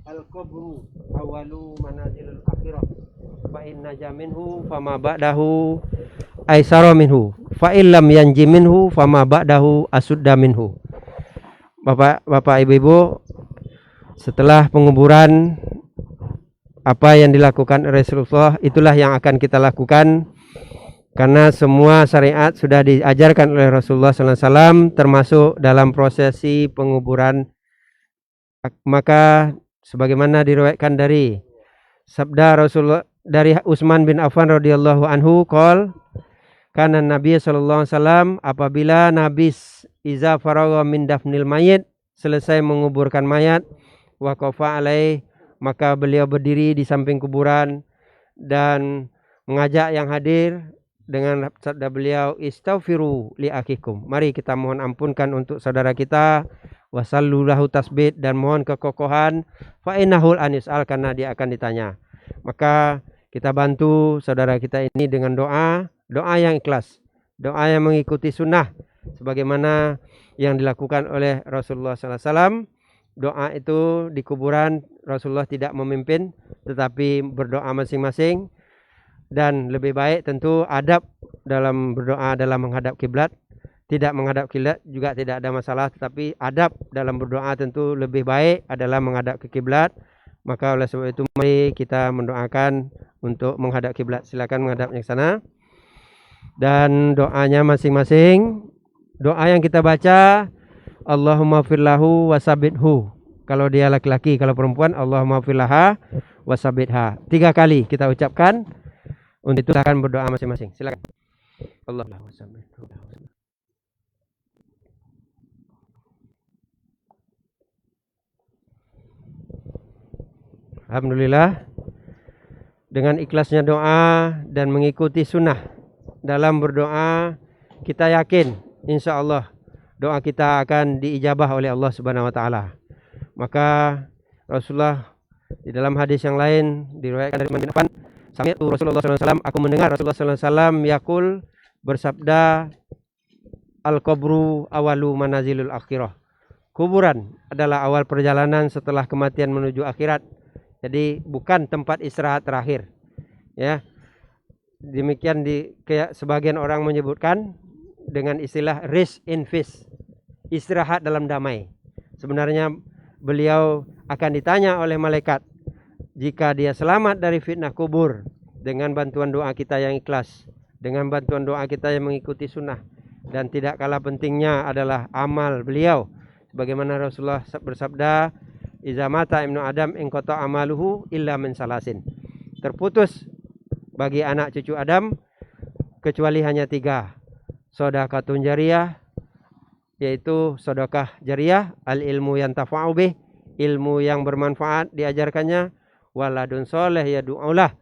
al-qabru awalu manazilul akhirah fa inna jaminhu fama ba'dahu aisara minhu fa illam yanji minhu fama ba'dahu asudda minhu. Bapak Ibu, setelah penguburan apa yang dilakukan Rasulullah itulah yang akan kita lakukan, karena semua syariat sudah diajarkan oleh Rasulullah SAW termasuk dalam prosesi penguburan. Maka sebagaimana diriwayatkan dari sabda Rasulullah dari Utsman bin Affan radhiyallahu anhu qol kana Nabi sallallahu alaihi wasallam, apabila Nabi iza faragha min dafnil mayit, selesai menguburkan mayat, waqafa alaih, maka beliau berdiri di samping kuburan dan mengajak yang hadir dengan sabda beliau, istaghfiru li akikum, mari kita mohon ampunkan untuk saudara kita, wasallu lahu tasbit, dan mohon kekokohan, fa innahul anis'al, karena dia akan ditanya. Maka kita bantu saudara kita ini dengan doa yang ikhlas, doa yang mengikuti sunnah sebagaimana yang dilakukan oleh Rasulullah SAW. Doa itu di kuburan Rasulullah tidak memimpin, tetapi berdoa masing-masing. Dan lebih baik tentu adab dalam berdoa dalam menghadap kiblat. Tidak menghadap kiblat juga tidak ada masalah, tetapi adab dalam berdoa tentu lebih baik adalah menghadap ke kiblat. Maka oleh sebab itu mari kita mendoakan untuk menghadap kiblat. Silakan menghadapnya ke sana. Dan doanya masing-masing. Doa yang kita baca, Allahumma firlahu wasabithu. Kalau dia laki-laki, kalau perempuan, Allahumma firlaha wasabitha. 3 kali kita ucapkan. Untuk itu akan berdoa masing-masing. Silakan. Allahumma wasabithu. Alhamdulillah, dengan ikhlasnya doa dan mengikuti sunnah dalam berdoa, kita yakin insya Allah doa kita akan diijabah oleh Allah Subhanahu wa Ta'ala. Maka Rasulullah di dalam hadis yang lain diriwayatkan dari Ibnu Affan, sami'tu Rasulullah SAW, aku mendengar Rasulullah SAW yakul, bersabda, al-qabru awalu manazilul akhirah. Kuburan adalah awal perjalanan setelah kematian menuju akhirat. Jadi bukan tempat istirahat terakhir. Ya. Demikian kayak sebagian orang menyebutkan dengan istilah rest in peace, istirahat dalam damai. Sebenarnya beliau akan ditanya oleh malaikat jika dia selamat dari fitnah kubur dengan bantuan doa kita yang ikhlas, dengan bantuan doa kita yang mengikuti sunnah. Dan tidak kalah pentingnya adalah amal beliau, sebagaimana Rasulullah bersabda, iza mata ibnu Adam inqata amaluhu illa min salasin. Terputus bagi anak cucu Adam kecuali hanya 3. Shadaqatun jariyah, yaitu sedekah jariyah, al ilmu yang tafa'u bih, ilmu yang bermanfaat diajarkannya, waladun soleh yad'ulah,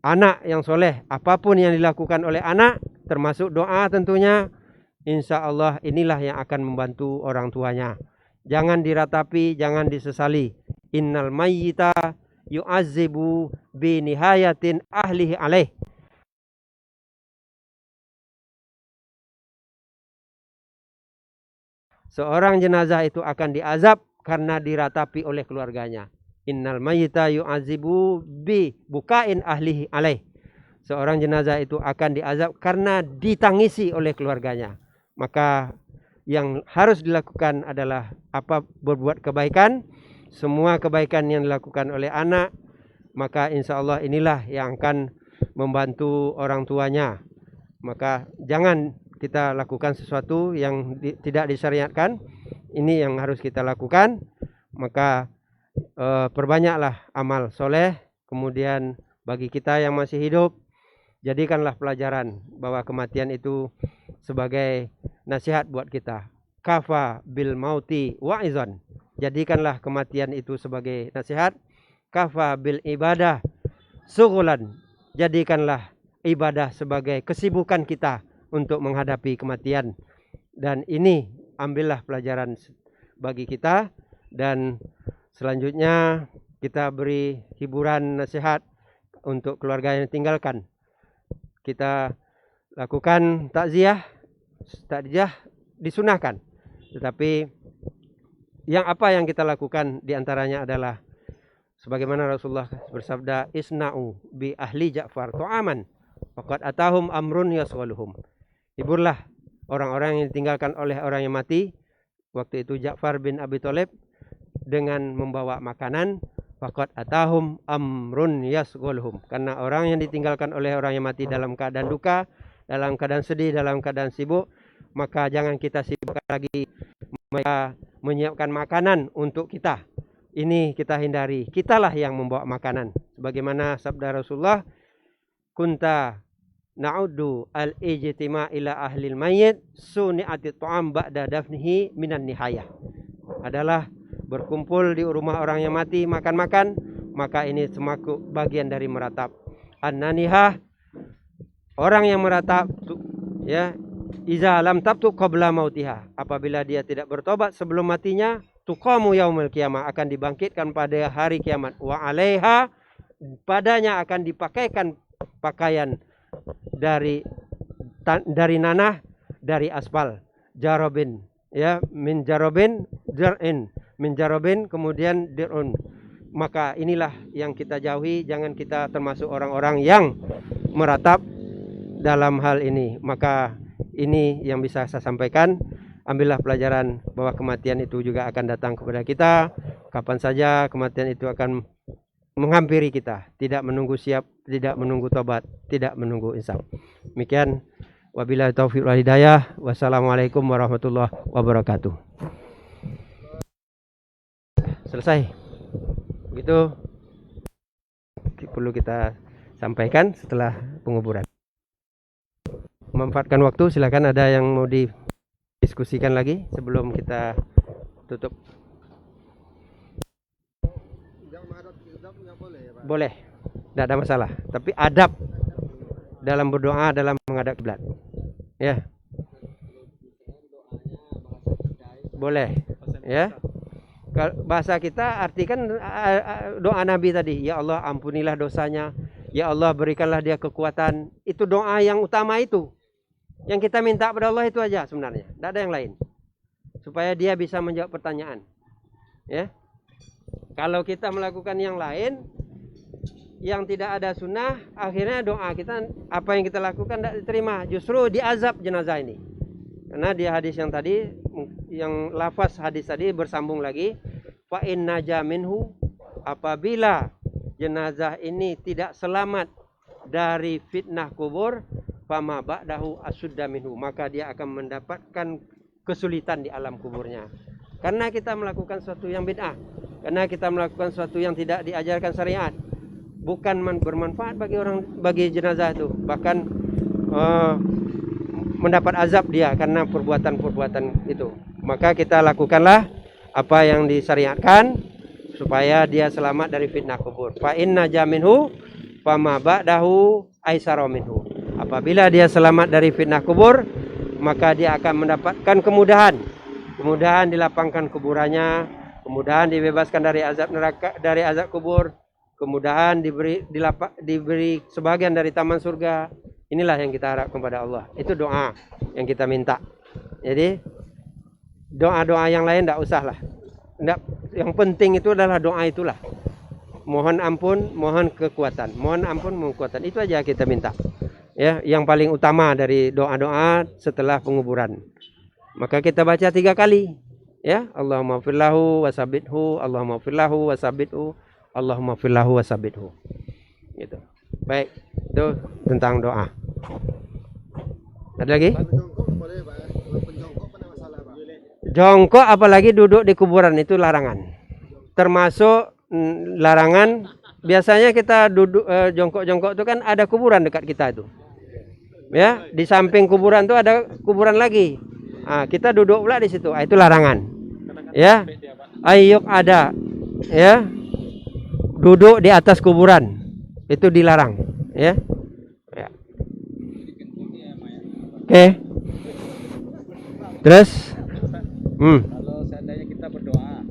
anak yang soleh, apapun yang dilakukan oleh anak termasuk doa tentunya, insya Allah inilah yang akan membantu orang tuanya. Jangan diratapi, jangan disesali. Innal mayyita yu'azzibu bi nihayatin ahlihi alaih. Seorang jenazah itu akan diazab karena diratapi oleh keluarganya. Innal mayyita yu'azzibu bi bukain ahlihi alaih. Seorang jenazah itu akan diazab karena ditangisi oleh keluarganya. Maka yang harus dilakukan adalah berbuat kebaikan. Semua kebaikan yang dilakukan oleh anak, maka insya Allah inilah yang akan membantu orang tuanya. Maka jangan kita lakukan sesuatu yang tidak disyariatkan. Ini yang harus kita lakukan. Maka perbanyaklah amal soleh. Kemudian bagi kita yang masih hidup, jadikanlah pelajaran bahwa kematian itu sebagai nasihat buat kita. Kafa bil mauti wa'izan. Jadikanlah kematian itu sebagai nasihat. Kafa bil ibadah sugulan. Jadikanlah ibadah sebagai kesibukan kita untuk menghadapi kematian. Dan ini ambillah pelajaran bagi kita. Dan selanjutnya kita beri hiburan nasihat untuk keluarga yang tinggalkan. Kita lakukan takziah disunahkan, tetapi Yang apa yang kita lakukan diantaranya adalah sebagaimana Rasulullah bersabda, isna'u bi ahli Ja'far tu'aman faqad atahum amrun yaswaluhum. Hiburlah orang-orang yang ditinggalkan oleh orang yang mati. Waktu itu Ja'far bin Abi Thalib dengan membawa makanan, faqad atahum amrun yaswaluhum. Karena orang yang ditinggalkan oleh orang yang mati dalam keadaan duka, dalam keadaan sedih, dalam keadaan sibuk, maka jangan kita sibuk lagi mereka menyiapkan makanan untuk kita. Ini kita hindari. Kitalah yang membawa makanan. Sebagaimana sabda Rasulullah, kunta na'uddu al-ijtima' ila ahlil mayyit suni'atit tu'am ba'da dafnihi minan nihayah. Adalah berkumpul di rumah orang yang mati, makan-makan, maka ini semaku bagian dari meratap. An-nanihah, orang yang meratap, ya, iza lam tabtu qabla mautiha, apabila dia tidak bertobat sebelum matinya, tuqamu yaumil qiyamah, akan dibangkitkan pada hari kiamat. Wa 'alaiha, padanya akan dipakaikan pakaian dari nanah, dari aspal, jarobin, ya, min jarobin dir'in, min jarobin kemudian dir'un. Maka inilah yang kita jauhi, jangan kita termasuk orang-orang yang meratap dalam hal ini. Maka ini yang bisa saya sampaikan. Ambillah pelajaran bahwa kematian itu juga akan datang kepada kita. Kapan saja kematian itu akan menghampiri kita. Tidak menunggu siap, tidak menunggu tobat, tidak menunggu insaf. Demikian. Wabillahi taufiq wal hidayah. Wassalamualaikum warahmatullahi wabarakatuh. Selesai. Begitu perlu kita sampaikan setelah penguburan. Memanfaatkan waktu, silakan ada yang mau didiskusikan lagi sebelum kita tutup. Boleh, tidak ada masalah. Tapi adab dalam berdoa, dalam menghadap kiblat, ya, boleh, ya. Bahasa kita artikan doa Nabi tadi, ya Allah ampunilah dosanya, ya Allah berikanlah dia kekuatan. Itu doa yang utama itu. Yang kita minta pada Allah itu aja sebenarnya, tidak ada yang lain. Supaya dia bisa menjawab pertanyaan. Ya. Kalau kita melakukan yang lain, yang tidak ada sunnah, akhirnya doa kita, apa yang kita lakukan tidak diterima. Justru diazab jenazah ini. Karena di hadis yang tadi, yang lafaz hadis tadi bersambung lagi, fa inna jaminhu, apabila jenazah ini tidak selamat dari fitnah kubur, fama ba'dahu asudda minhu, maka dia akan mendapatkan kesulitan di alam kuburnya. Karena kita melakukan sesuatu yang bid'ah, karena kita melakukan sesuatu yang tidak diajarkan syariat, bukan bermanfaat bagi jenazah itu, bahkan mendapat azab dia karena perbuatan-perbuatan itu. Maka kita lakukanlah apa yang disyariatkan supaya dia selamat dari fitnah kubur. Fa inna jaminhu fama ba'dahu aisara minhu. Apabila dia selamat dari fitnah kubur, maka dia akan mendapatkan kemudahan. Kemudahan dilapangkan kuburannya, kemudahan dibebaskan dari azab neraka, dari azab kubur, kemudahan diberi sebagian dari taman surga. Inilah yang kita harapkan kepada Allah. Itu doa yang kita minta. Jadi doa-doa yang lain tidak usah lah. Yang penting itu adalah doa itulah. Mohon ampun, mohon kekuatan. Mohon ampun, mohon kekuatan. Itu aja kita minta. Ya, yang paling utama dari doa-doa setelah penguburan. Maka kita baca 3 kali. Ya, Allahumma firlahu wasabithu, Allahumma firlahu wasabithu, Allahumma firlahu wasabithu. Gitu. Baik, itu tentang doa. Ada lagi? Jongkok apalagi duduk di kuburan itu larangan. Termasuk larangan. Biasanya kita duduk jongkok-jongkok itu kan ada kuburan dekat kita itu. Ya, di samping kuburan itu ada kuburan lagi. Nah, kita duduk pula di situ. Itu larangan. Ya. Ayuk ada. Ya. Duduk di atas kuburan. Itu dilarang, ya. Ya. Oke. Terus kalau seandainya kita berdoa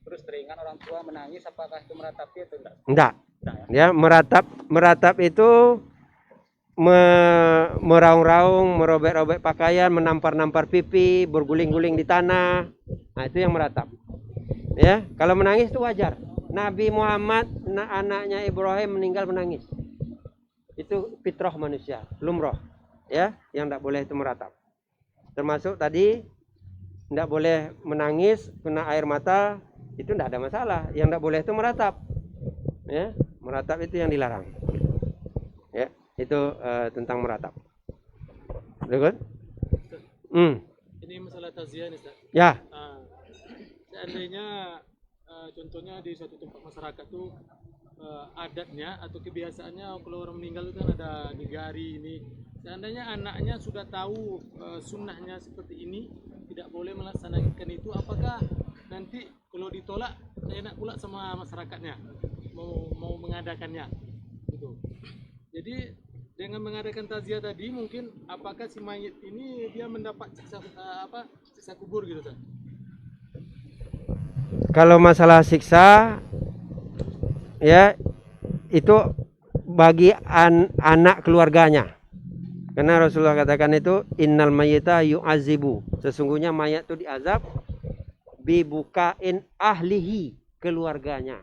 terus teringat orang tua menangis, apakah itu meratapi atau enggak? Enggak. Ya, meratap itu meraung-raung, merobek-robek pakaian, menampar-nampar pipi, berguling-guling di tanah. Nah, itu yang meratap. Ya, kalau menangis itu wajar. Nabi Muhammad, anaknya Ibrahim meninggal menangis. Itu fitrah manusia, lumrah. Ya, yang tidak boleh itu meratap. Termasuk tadi tidak boleh menangis, kena air mata, itu tidak ada masalah. Yang tidak boleh itu meratap. Ya, meratap itu yang dilarang. Ya, itu tentang meratap. Betul? Ini masalah takziah nih, Ustaz. Ya. Seandainya contohnya di suatu tempat masyarakat tuh adatnya atau kebiasaannya kalau orang meninggal itu kan ada 3 hari ini. Seandainya anaknya sudah tahu sunnahnya seperti ini, tidak boleh melaksanakan itu, apakah nanti kalau ditolak enak pula sama masyarakatnya mau mengadakannya gitu. Jadi dengan mengadakan takziah tadi mungkin apakah si mayit ini dia mendapat siksa kubur gitu, Ustaz? Kalau masalah siksa, ya itu bagi anak keluarganya. Karena Rasulullah katakan itu innal mayyita yu'azibu. Sesungguhnya mayat itu diazab bibukain ahlihi, keluarganya.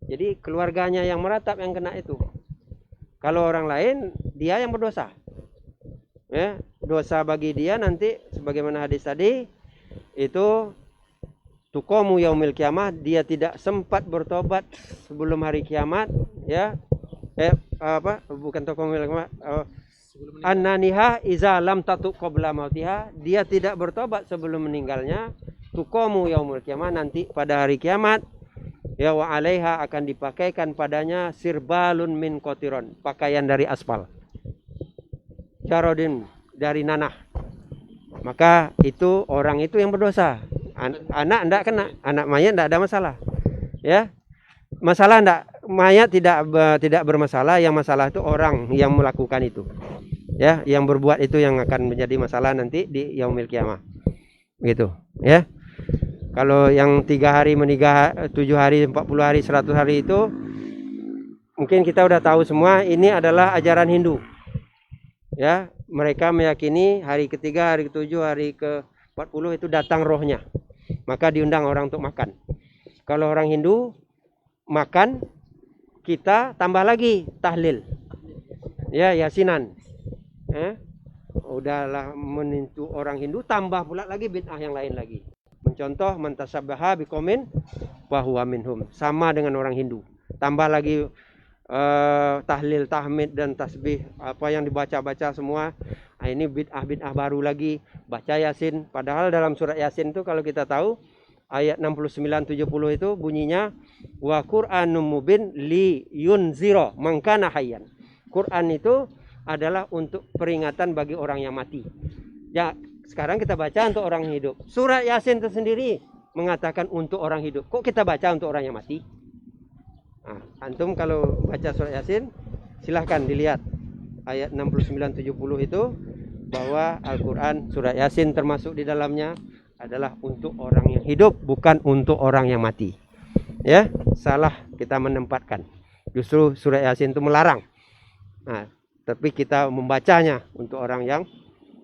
Jadi keluarganya yang meratap yang kena itu. Kalau orang lain dia yang berdosa. Ya, dosa bagi dia nanti sebagaimana hadis tadi itu tuqamu yaumil kiamah, dia tidak sempat bertobat sebelum hari kiamat, ya. Bukan tuqamu yaumil kiamah, annaniha iza lam tatu qabla mautiha, dia tidak bertobat sebelum meninggalnya. Tuqamu yaumil kiamah, nanti pada hari kiamat, ya, wa alaiha akan dipakaikan padanya sirbalun min qatiron, pakaian dari aspal, jarodin dari nanah. Maka itu orang itu yang berdosa. Anak enggak kena, anak mayat enggak ada masalah. Ya. Masalah enggak, mayat tidak bermasalah, yang masalah itu orang yang melakukan itu. Ya, yang berbuat itu yang akan menjadi masalah nanti di yaumil kiamah. Gitu, ya. Kalau yang 3 hari menikah, 7 hari, 40 hari, 100 hari itu mungkin kita udah tahu semua, ini adalah ajaran Hindu. Ya, mereka meyakini hari ketiga, hari ke-7, hari ke-40 itu datang rohnya. Maka diundang orang untuk makan. Kalau orang Hindu makan, kita tambah lagi tahlil. Ya, yasinan. Udahlah menentu orang Hindu, tambah pula lagi bid'ah yang lain lagi. Mencontoh mentasabbaha biqaumin fahuwa minhum, sama dengan orang Hindu. Tambah lagi tahlil, tahmid dan tasbih, apa yang dibaca-baca semua. Nah, ini bid'ah baru lagi, baca Yasin. Padahal dalam surat Yasin itu kalau kita tahu ayat 69-70 itu bunyinya wa Qur'anum mubin li yunzira man kana hayyan. Quran itu adalah untuk peringatan bagi orang yang mati. Ya, sekarang kita baca untuk orang hidup. Surat Yasin itu sendiri mengatakan untuk orang hidup. Kok kita baca untuk orang yang mati? Nah, antum kalau baca surat Yasin, silahkan dilihat ayat 69-70 itu, bahwa Al-Quran surat Yasin termasuk di dalamnya adalah untuk orang yang hidup, bukan untuk orang yang mati. Ya, salah kita menempatkan. Justru surat Yasin itu melarang. Nah, tapi kita membacanya untuk orang yang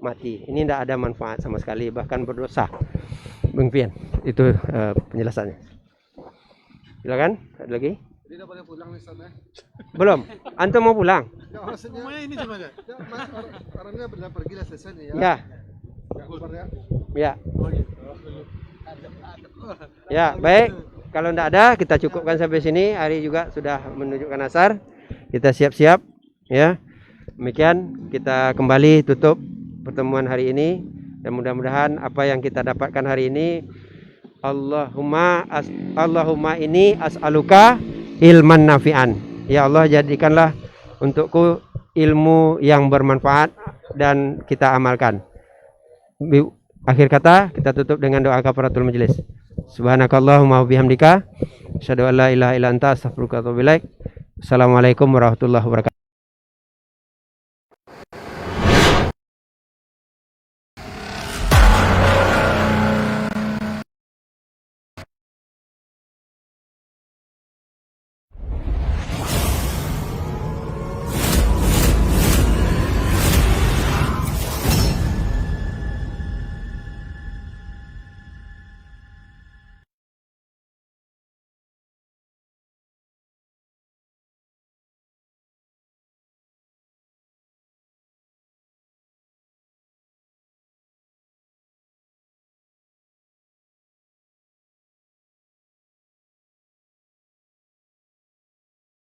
mati. Ini tidak ada manfaat sama sekali, bahkan berdosa. Bung Pian, itu penjelasannya. Silakan, ada lagi? Tidak boleh pulang nih, Ustaz, ya? Belum. Antum mau pulang? Ya, maksudnya Ini cuma ya. orangnya benar pergi lah selesai nih, ya. Ya. Ya, kabarnya. Ya. Ya, baik. Kalau tidak ada, kita cukupkan sampai sini. Hari juga sudah menunjukkan asar. Kita siap-siap, ya. Demikian kita kembali tutup pertemuan hari ini, dan mudah-mudahan apa yang kita dapatkan hari ini, Allahumma ini as'aluka ilman nafi'an. Ya Allah, jadikanlah untukku ilmu yang bermanfaat dan kita amalkan. Akhir kata kita tutup dengan doa kafaratul majelis. Subhanakallahumma wa bihamdika asyhadu an la ilaha illa anta astaghfiruka wa atubu ilaik. Assalamualaikum warahmatullahi wabarakatuh.